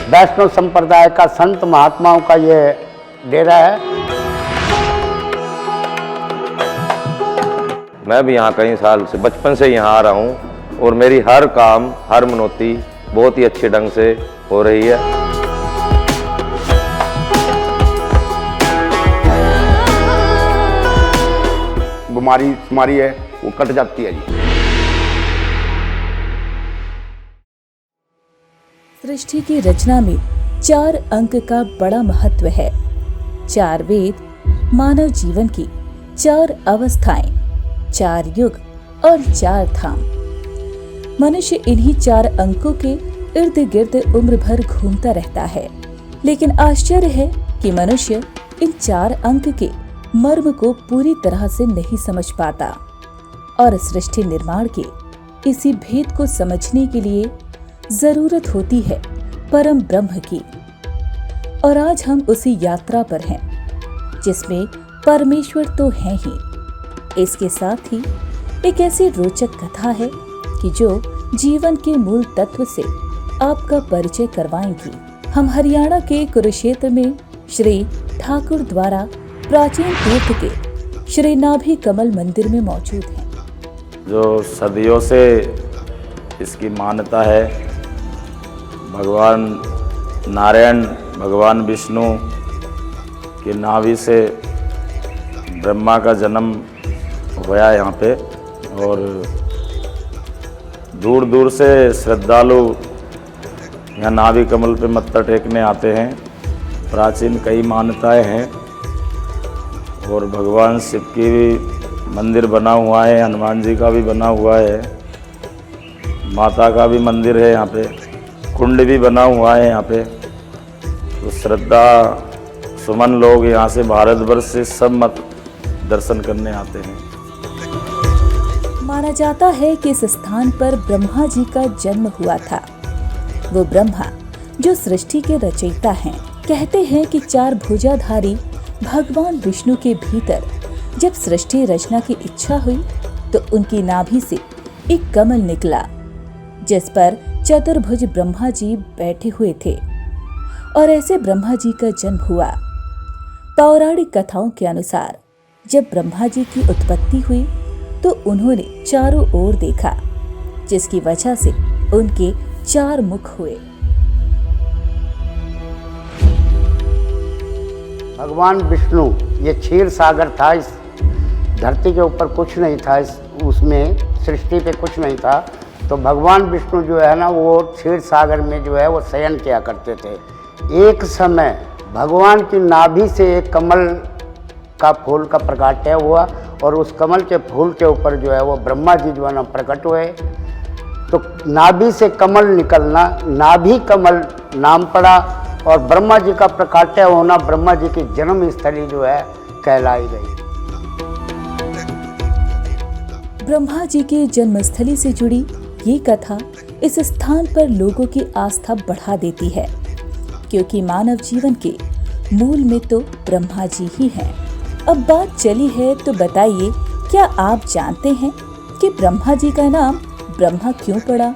वैष्णव संप्रदाय का संत महात्माओं का ये डेरा है। मैं भी यहाँ कई साल से बचपन से यहाँ आ रहा हूँ और मेरी हर काम हर मनौती बहुत ही अच्छे ढंग से हो रही है। बीमारी है वो कट जाती है जी। सृष्टि की रचना में 4 अंक का बड़ा महत्व है। 4 वेद, मानव जीवन की 4 अवस्थाएं, 4 युग और 4 धाम। मनुष्य इन्हीं 4 अंकों के इर्द गिर्द उम्र भर घूमता रहता है, लेकिन आश्चर्य है कि मनुष्य इन 4 अंक के मर्म को पूरी तरह से नहीं समझ पाता और सृष्टि निर्माण के इसी भेद को समझने के लिए जरूरत होती है परम ब्रह्म की। और आज हम उसी यात्रा पर हैं जिसमें परमेश्वर तो है ही, इसके साथ ही एक ऐसी रोचक कथा है कि जो जीवन के मूल तत्व से आपका परिचय करवाएंगी। हम हरियाणा के कुरुक्षेत्र में श्री ठाकुर द्वारा प्राचीन तीर्थ के श्री नाभि कमल मंदिर में मौजूद हैं, जो सदियों से इसकी मान्यता है। भगवान नारायण, भगवान विष्णु की नाभि से ब्रह्मा का जन्म हुआ यहाँ पे और दूर दूर से श्रद्धालु यहाँ नाभि कमल पे मत्था टेकने आते हैं। प्राचीन कई मान्यताएं हैं और भगवान शिव की भी मंदिर बना हुआ है, हनुमान जी का भी बना हुआ है, माता का भी मंदिर है, यहाँ पे कुंड भी बना हुआ है यहाँ पे। तो श्रद्धा सुमन लोग यहाँ से भारत वर्ष से सब मत दर्शन करने आते हैं। माना जाता है कि इस स्थान पर ब्रह्मा जी का जन्म हुआ था। वो ब्रह्मा जो सृष्टि के रचयिता हैं। कहते हैं कि 4 भुजाधारी भगवान विष्णु के भीतर जब सृष्टि रचना की इच्छा हुई तो उनकी नाभि से एक कमल निकला जिस पर चतुर्भुज ब्रह्मा जी बैठे हुए थे और ऐसे ब्रह्मा जी का जन्म हुआ। पौराणिक कथाओं के अनुसार जब ब्रह्मा जी की उत्पत्ति हुई तो उन्होंने चारों ओर देखा, जिसकी वजह से उनके 4 मुख हुए। भगवान विष्णु ये क्षीर सागर था, इस धरती के ऊपर कुछ नहीं था, उसमें सृष्टि पे कुछ नहीं था। तो भगवान विष्णु जो है ना वो क्षीर सागर में जो है वो शयन किया करते थे। एक समय भगवान की नाभि से एक कमल का फूल का प्रकाट्य हुआ और उस कमल के फूल के ऊपर जो है वो ब्रह्मा जी जो है ना प्रकट हुए। तो नाभि से कमल निकलना नाभि कमल नाम पड़ा और ब्रह्मा जी का प्रकाट्य होना ब्रह्मा जी की जन्म स्थली जो है कहलाई गई। ब्रह्मा जी के जन्मस्थली से जुड़ी ये कथा इस स्थान पर लोगों की आस्था बढ़ा देती है, क्योंकि मानव जीवन के मूल में तो ब्रह्मा जी ही हैं। अब बात चली है तो बताइए, क्या आप जानते हैं कि ब्रह्मा जी का नाम ब्रह्मा क्यों पड़ा?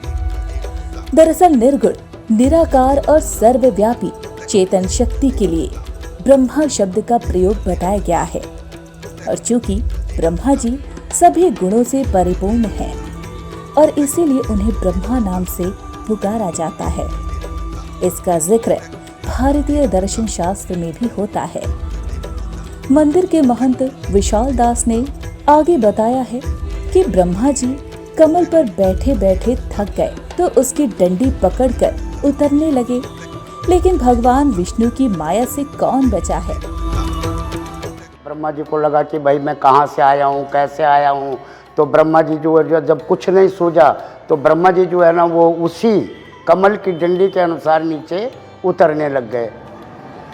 दरअसल निर्गुण, निराकार और सर्वव्यापी चेतन शक्ति के लिए ब्रह्मा शब्द का प्रयोग बताया गया है और चूंकि ब्रह्मा जी सभी गुणों से परिपूर्ण हैं और इसीलिए उन्हें ब्रह्मा नाम से पुकारा जाता है। इसका जिक्र भारतीय दर्शन शास्त्र में भी होता है। मंदिर के महंत विशाल दास ने आगे बताया है कि ब्रह्मा जी कमल पर बैठे बैठे थक गए तो उसकी डंडी पकड़कर उतरने लगे, लेकिन भगवान विष्णु की माया से कौन बचा है। ब्रह्मा जी को लगा कि भाई मैं कहाँ से आया हूँ, कैसे आया हूँ। तो ब्रह्मा जी जो है जब कुछ नहीं सूझा तो ब्रह्मा जी जो है ना वो उसी कमल की डंडी के अनुसार नीचे उतरने लग गए।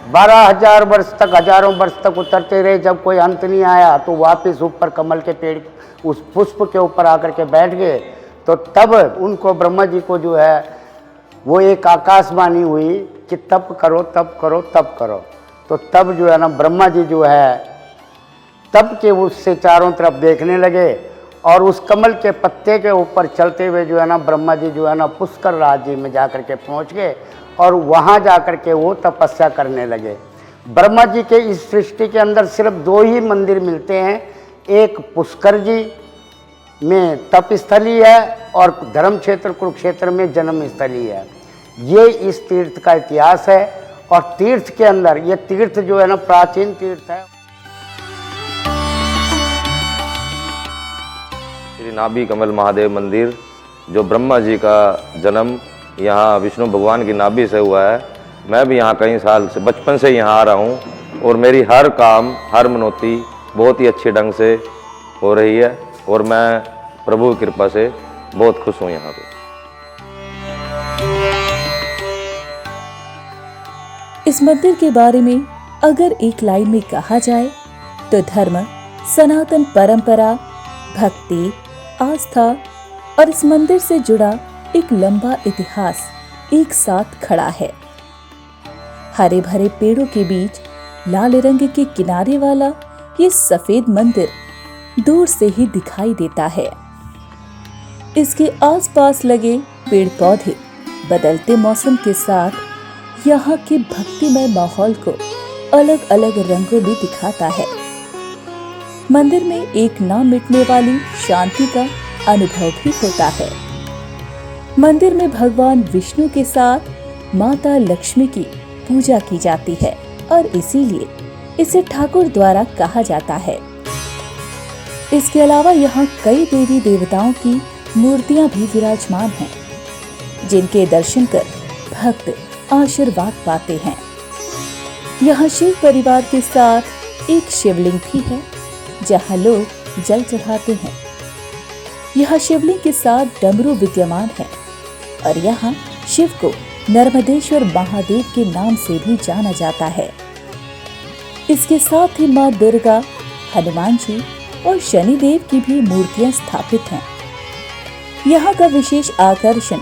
12,000 वर्ष तक, हजारों वर्ष तक उतरते रहे। जब कोई अंत नहीं आया तो वापस ऊपर कमल के पेड़ उस पुष्प के ऊपर आकर के बैठ गए। तो तब उनको ब्रह्मा जी को जो है वो एक आकाशवाणी हुई कि तप करो, तप करो, तप करो। तो तब जो है ना ब्रह्मा जी जो है तप के उससे चारों तरफ देखने लगे और उस कमल के पत्ते के ऊपर चलते हुए जो है ना ब्रह्मा जी जो है ना पुष्कर राज्य में जाकर के पहुँच गए और वहाँ जाकर के वो तपस्या करने लगे। ब्रह्मा जी के इस सृष्टि के अंदर सिर्फ 2 ही मंदिर मिलते हैं, एक पुष्कर जी में तप स्थली है और धर्म क्षेत्र कुरुक्षेत्र में जन्म स्थली है। ये इस तीर्थ का इतिहास है और तीर्थ के अंदर ये तीर्थ जो है ना प्राचीन तीर्थ है। श्री नाभि कमल महादेव मंदिर, जो ब्रह्मा जी का जन्म यहाँ विष्णु भगवान की नाभि से हुआ है। मैं भी यहाँ कई साल से बचपन से यहाँ आ रहा हूँ और मेरी हर काम हर मनौती बहुत ही अच्छे ढंग से हो रही है और मैं प्रभु की कृपा से बहुत खुश हूँ यहाँ पे। इस मंदिर के बारे में अगर एक लाइन में कहा जाए तो धर्म, सनातन परंपरा, भक्ति, आस्था और इस मंदिर से जुड़ा एक लंबा इतिहास एक साथ खड़ा है। हरे भरे पेड़ों के बीच लाल रंग के किनारे वाला ये सफेद मंदिर दूर से ही दिखाई देता है। इसके आसपास लगे पेड़ पौधे बदलते मौसम के साथ यहाँ के भक्तिमय माहौल को अलग अलग रंगों में दिखाता है। मंदिर में एक ना मिटने वाली शांति का अनुभव भी होता है। मंदिर में भगवान विष्णु के साथ माता लक्ष्मी की पूजा की जाती है और इसीलिए इसे ठाकुर द्वारा कहा जाता है। इसके अलावा यहाँ कई देवी देवताओं की मूर्तियां भी विराजमान हैं, जिनके दर्शन कर भक्त आशीर्वाद पाते हैं। यहाँ शिव परिवार के साथ एक शिवलिंग भी है जहाँ लोग जल चढ़ाते हैं। यहाँ शिवलिंग के साथ डमरू विद्यमान है और यहाँ शिव को नर्मदेश्वर महादेव के नाम से भी जाना जाता है। इसके साथ ही माँ दुर्गा, हनुमान जी और शनिदेव की भी मूर्तियां स्थापित हैं। यहाँ का विशेष आकर्षण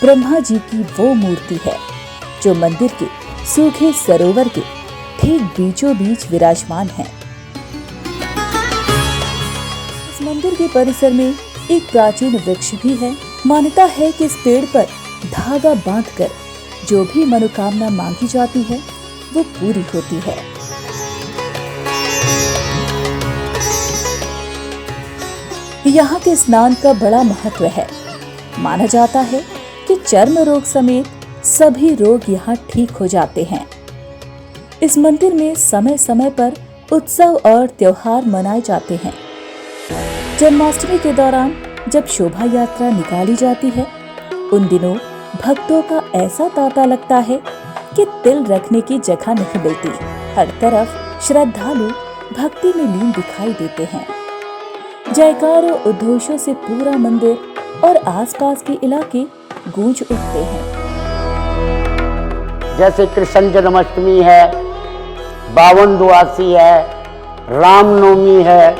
ब्रह्मा जी की वो मूर्ति है जो मंदिर के सूखे सरोवर के ठीक बीचों बीच विराजमान है। इस मंदिर के परिसर में एक प्राचीन वृक्ष भी है। मान्यता है कि इस पेड़ पर धागा बांधकर जो भी मनोकामना मांगी जाती है वो पूरी होती है। यहाँ के स्नान का बड़ा महत्व है। माना जाता है कि चर्म रोग समेत सभी रोग यहाँ ठीक हो जाते हैं। इस मंदिर में समय समय पर उत्सव और त्योहार मनाए जाते हैं। जन्माष्टमी के दौरान जब शोभा यात्रा निकाली जाती है, उन दिनों भक्तों का ऐसा तांता लगता है कि तिल रखने की जगह नहीं मिलती। हर तरफ श्रद्धालु भक्ति में लीन दिखाई देते हैं। जयकारों उद्घोषों से पूरा मंदिर और आसपास के इलाके गूंज उठते हैं। जैसे कृष्ण जन्माष्टमी है, बावन द्वादशी है, रामनवमी है,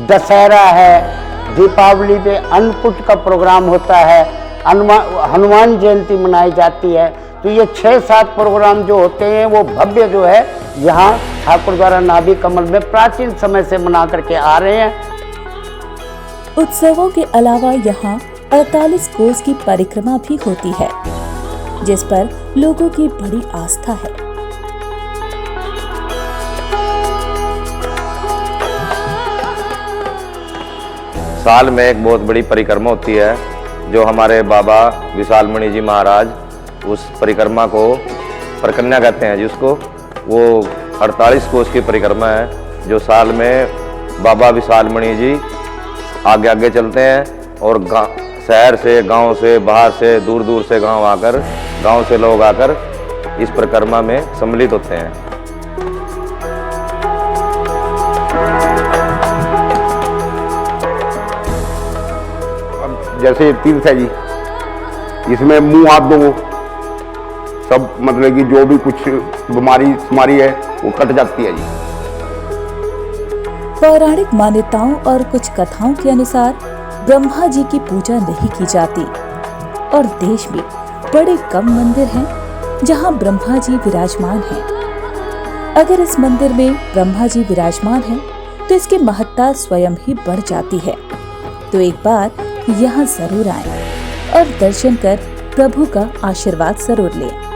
दशहरा है, दीपावली पे अन्नकूट का प्रोग्राम होता है, हनुमान जयंती मनाई जाती है। तो ये 6-7 प्रोग्राम जो होते हैं वो भव्य जो है यहाँ ठाकुर द्वारा नाभि कमल में प्राचीन समय से मना करके आ रहे हैं। उत्सवों के अलावा यहाँ 48 कोस की परिक्रमा भी होती है, जिस पर लोगों की बड़ी आस्था है। साल में एक बहुत बड़ी परिक्रमा होती है, जो हमारे बाबा विशालमणि जी महाराज उस परिक्रमा को परकन्या कहते हैं, जिसको वो 48 कोस की परिक्रमा है, जो साल में बाबा विशालमणि जी आगे आगे चलते हैं और शहर से, गांव से, बाहर से, दूर दूर से गांव से लोग आकर इस परिक्रमा में सम्मिलित होते हैं। जैसे तीर्थ है जी, इसमें मुंह हाथ धो, सब मतलब कि जो भी कुछ बीमारी है वो कट जाती है जी। पौराणिक मान्यताओं और कुछ कथाओं के अनुसार ब्रह्मा जी की पूजा नहीं की जाती और देश में बड़े कम मंदिर हैं जहां ब्रह्मा जी विराजमान हैं। अगर इस मंदिर में ब्रह्मा जी विराजमान हैं तो इसकी महत्ता स्वयं ही बढ़ जाती है। तो एक बार यहाँ जरूर आएं और दर्शन कर प्रभु का आशीर्वाद जरूर लें।